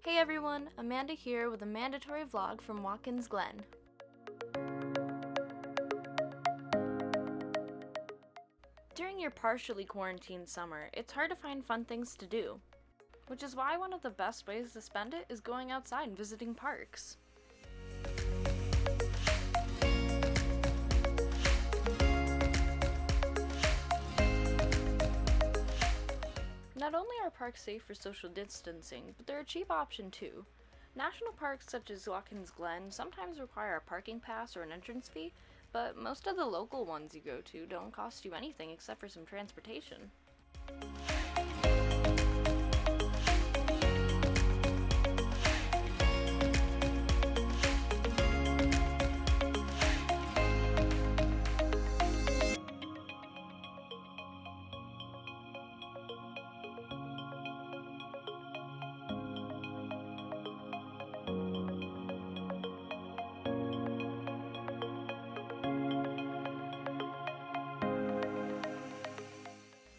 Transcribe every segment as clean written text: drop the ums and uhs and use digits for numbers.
Hey everyone, Amanda here with a mandatory vlog from Watkins Glen. During your partially quarantined summer, it's hard to find fun things to do, which is why one of the best ways to spend it is going outside and visiting parks. Not only are parks safe for social distancing, but they're a cheap option too. National parks such as Watkins Glen sometimes require a parking pass or an entrance fee, but most of the local ones you go to don't cost you anything except for some transportation.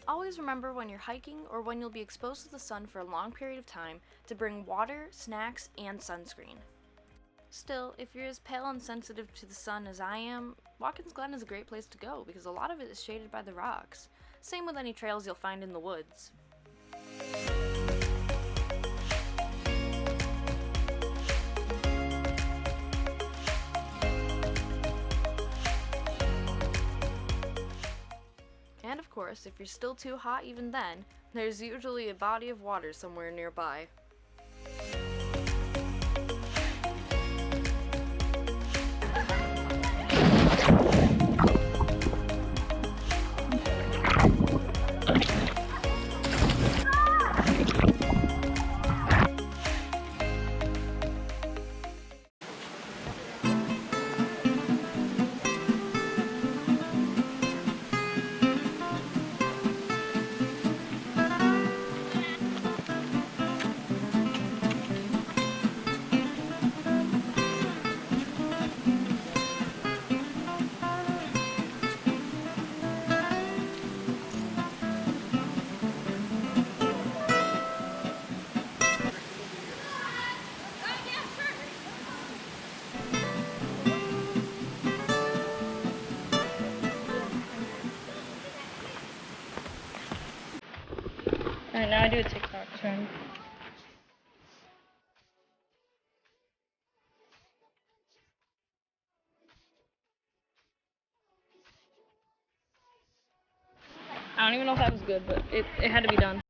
Always remember when you're hiking or when you'll be exposed to the sun for a long period of time to bring water, snacks, and sunscreen. Still, if you're as pale and sensitive to the sun as I am, Watkins Glen is a great place to go because a lot of it is shaded by the rocks. Same with any trails you'll find in the woods. And of course, if you're still too hot even then, there's usually a body of water somewhere nearby. Alright, now I do a TikTok trend. I don't even know if that was good, but it had to be done.